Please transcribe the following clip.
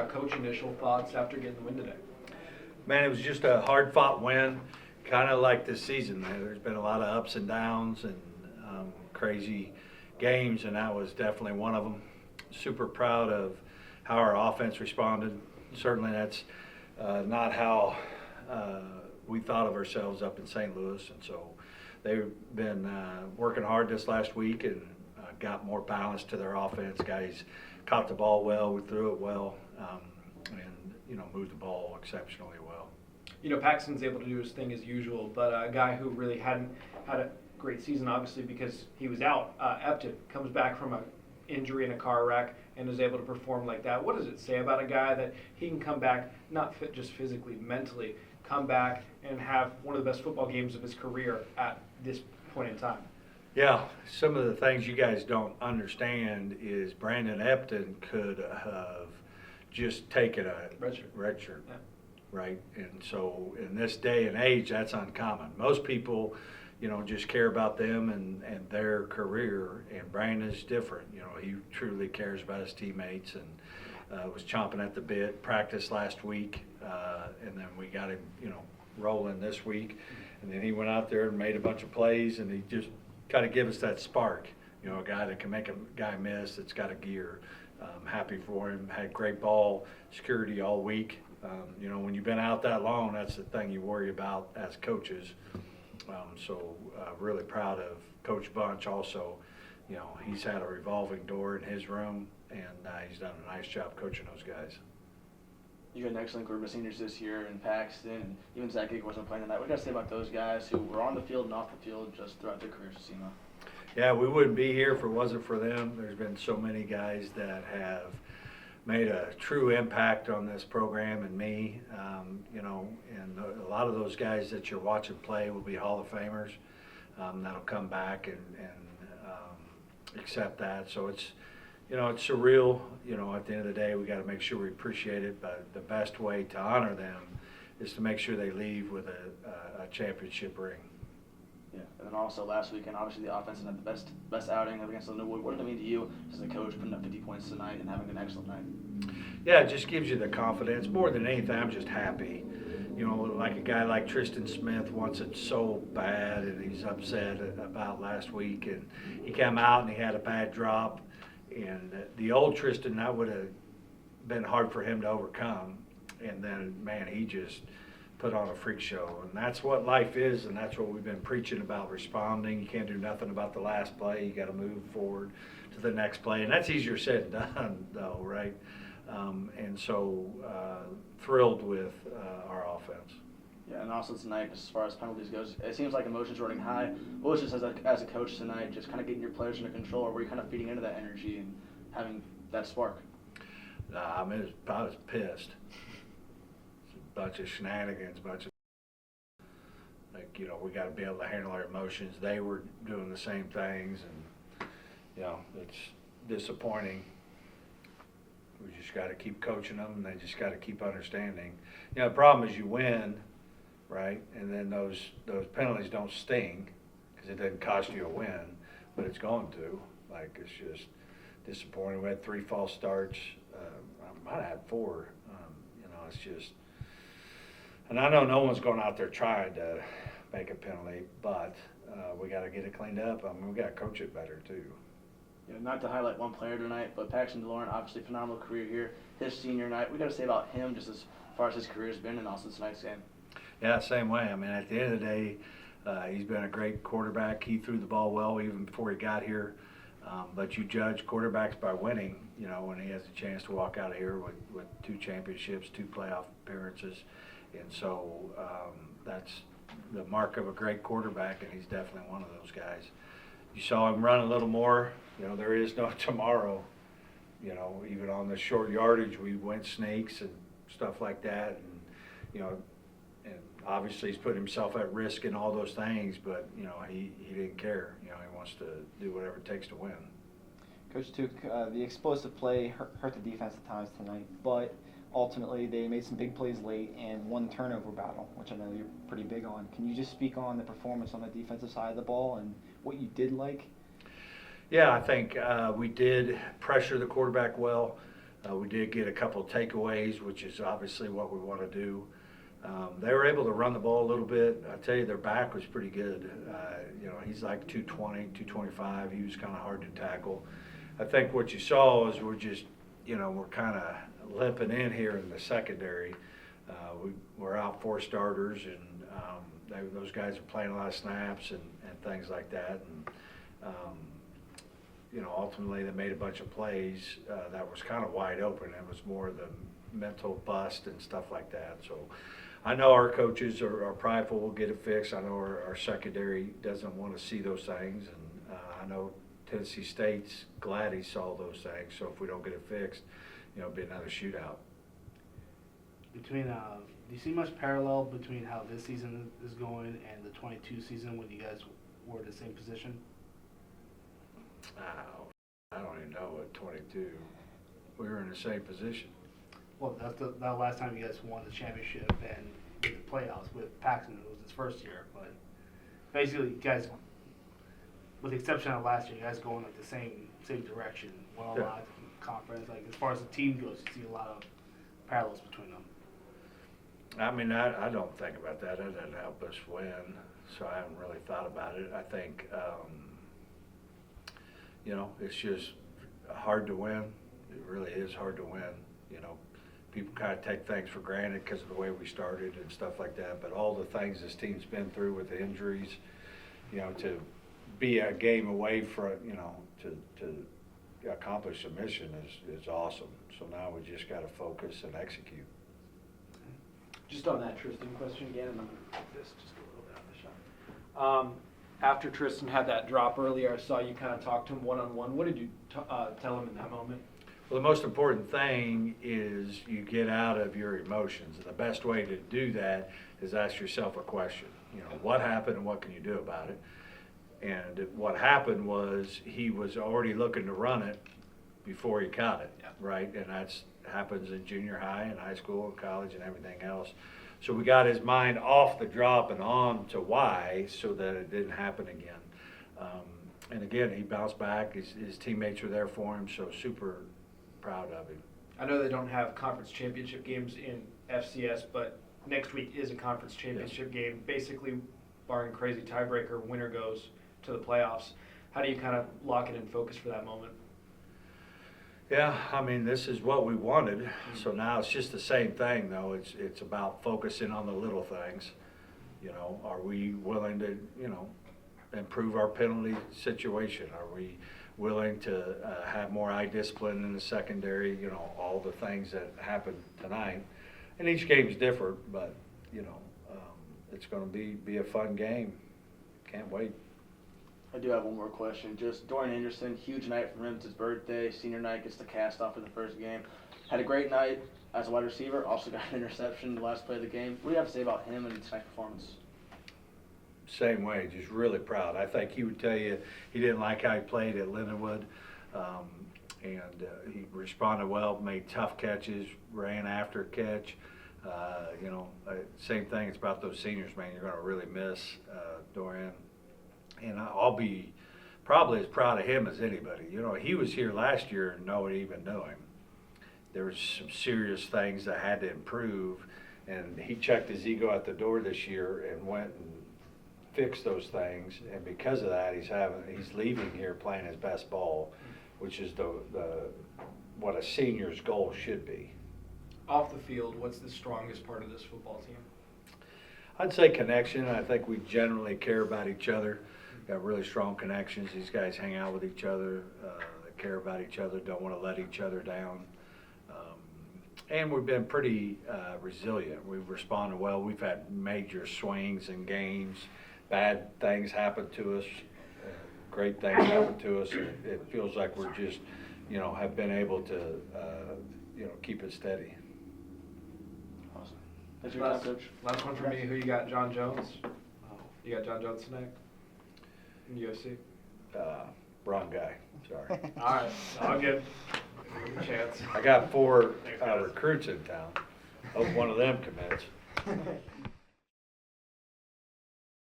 Coach, initial thoughts after getting the win today? Man, it was just a hard-fought win, kind of like this season. Man. There's been a lot of ups and downs and crazy games, and that was definitely one of them. Super proud of how our offense responded. Certainly that's not how we thought of ourselves up in St. Louis, and so they've been working hard this last week and got more balance to their offense. Guys caught the ball well, we threw it well, and moved the ball exceptionally well. Paxton's able to do his thing as usual, but a guy who really hadn't had a great season, obviously, because he was out, Epton, comes back from an injury in a car wreck and is able to perform like that. What does it say about a guy that he can come back, not just physically, mentally, come back and have one of the best football games of his career at this point in time? Yeah, some of the things you guys don't understand is Brandon Epton could have just taken a red shirt. Yeah. Right? And so in this day and age, that's uncommon. Most people, just care about them and their career, and Brandon's different. He truly cares about his teammates and was chomping at the bit. Practiced last week, and then we got him, rolling this week. And then he went out there and made a bunch of plays, and he just kind of give us that spark. A guy that can make a guy miss, that's got a gear. Happy for him. Had great ball security all week. When you've been out that long, that's the thing you worry about as coaches. Really proud of Coach Bunch also. He's had a revolving door in his room, and he's done a nice job coaching those guys. You got an excellent group of seniors this year in Paxton, and even Zach Gig wasn't playing tonight. What do you got to say about those guys who were on the field and off the field just throughout their careers at SEMO? Yeah, we wouldn't be here if it wasn't for them. There's been so many guys that have made a true impact on this program and me, and a lot of those guys that you're watching play will be Hall of Famers that'll come back and accept that. So it's surreal. At the end of the day, we got to make sure we appreciate it, but the best way to honor them is to make sure they leave with a championship ring. Yeah, and then also last weekend, obviously the offense had the best outing against Illinois. What did it mean to you as a coach putting up 50 points tonight and having an excellent night? Yeah, it just gives you the confidence. More than anything, I'm just happy. Like a guy like Tristan Smith wants it so bad, and he's upset about last week. And he came out and he had a bad drop. And the old Tristan, that would have been hard for him to overcome. And then, man, he just put on a freak show. And that's what life is, and that's what we've been preaching about, responding. You can't do nothing about the last play. You got to move forward to the next play. And that's easier said than done, though, right? Thrilled with our offense. Yeah, and also tonight, as far as penalties goes, it seems like emotions running high. What was just as a coach tonight, just kind of getting your players under control, or were you kind of feeding into that energy and having that spark? I was pissed. It's a bunch of shenanigans, we got to be able to handle our emotions. They were doing the same things, and it's disappointing. We just got to keep coaching them, and they just got to keep understanding. The problem is you win, right? And then those penalties don't sting because it doesn't cost you a win, but it's going to. It's just disappointing. We had 3 false starts. I might have had 4. It's just, and I know no one's going out there trying to make a penalty, but we got to get it cleaned up. We got to coach it better too. Not to highlight one player tonight, but Paxton DeLauren, obviously phenomenal career here. His senior night, we got to say about him just as far as his career has been, and also tonight's game. Yeah, same way. At the end of the day, he's been a great quarterback. He threw the ball well even before he got here. But you judge quarterbacks by winning, when he has a chance to walk out of here with 2 championships, 2 playoff appearances. And so that's the mark of a great quarterback, and he's definitely one of those guys. You saw him run a little more. There is no tomorrow. Even on the short yardage, we went snakes and stuff like that. And, and obviously he's putting himself at risk in all those things, but, he didn't care. He wants to do whatever it takes to win. Coach Tuke, the explosive play hurt the defense at times tonight, but ultimately they made some big plays late and won the turnover battle, which I know you're pretty big on. Can you just speak on the performance on the defensive side of the ball and what you did like? Yeah, I think we did pressure the quarterback well. We did get a couple of takeaways, which is obviously what we want to do. They were able to run the ball a little bit. I tell you, their back was pretty good. He's like 220, 225. He was kind of hard to tackle. I think what you saw is we're just, we're kind of limping in here in the secondary. We're out 4 starters, and those guys are playing a lot of snaps and things like that. And, ultimately they made a bunch of plays that was kind of wide open. It was more the mental bust and stuff like that. So I know our coaches are prideful, we'll get it fixed. I know our secondary doesn't want to see those things, and I know Tennessee State's glad he saw those things. So if we don't get it fixed, it'll be another shootout. Do you see much parallel between how this season is going and the 22 season when you guys were in the same position? I don't even know at 22. We were in the same position. Well, that's the last time you guys won the championship and did the playoffs with Paxton. It was his first year, but basically, you guys, with the exception of last year, you guys going like the same direction. Won a lot of conference. Like as far as the team goes, you see a lot of parallels between them. I mean, I don't think about that. That doesn't help us win, so I haven't really thought about it. I think, it's just hard to win. It really is hard to win. People kind of take things for granted because of the way we started and stuff like that. But all the things this team's been through with the injuries, to be a game away from, to accomplish a mission is awesome. So now we just got to focus and execute. Just on that Tristan question again, and I'm going to put this just a little bit on the shot. After Tristan had that drop earlier, I saw you kind of talk to him one-on-one. What did you tell him in that moment? Well, the most important thing is you get out of your emotions. And the best way to do that is ask yourself a question. What happened and what can you do about it? And what happened was he was already looking to run it before he caught it, right? And that's happens in junior high and high school and college and everything else. So we got his mind off the drop and on to why so that it didn't happen again. And again, he bounced back. His teammates were there for him, so super proud of him. I know they don't have conference championship games in FCS, but next week is a conference championship game. Basically, barring crazy tiebreaker, winner goes to the playoffs. How do you kind of lock it in focus for that moment? Yeah, I mean, this is what we wanted. So now it's just the same thing, though. It's about focusing on the little things. Are we willing to, improve our penalty situation? Are we willing to have more eye discipline in the secondary? All the things that happened tonight. And each game's different, but, it's going to be a fun game. Can't wait. I do have one more question. Just Dorian Anderson, huge night for him. It's his birthday. Senior night, gets the cast off for the first game. Had a great night as a wide receiver. Also got an interception in the last play of the game. What do you have to say about him and tonight's performance? Same way, just really proud. I think he would tell you he didn't like how he played at Lindenwood, and he responded well, made tough catches, ran after catch. Same thing. It's about those seniors, man. You're going to really miss Dorian. And I'll be probably as proud of him as anybody. He was here last year and no one even knew him. There was some serious things that had to improve, and he checked his ego at the door this year and went and fixed those things. And because of that, he's leaving here playing his best ball, which is what a senior's goal should be. Off the field, what's the strongest part of this football team? I'd say connection. I think we generally care about each other. Got really strong connections. These guys hang out with each other, they care about each other, don't want to let each other down. And we've been pretty resilient. We've responded well. We've had major swings in games. Bad things happen to us. Great things happen to us. It feels like we're just, have been able to, keep it steady. Awesome. That's your time, Coach. Last one for me. Who you got? John Jones? You got John Jones tonight? In USC? Wrong guy. Sorry. All right. All good. Chance. I got 4 recruits in town. Hope one of them commits.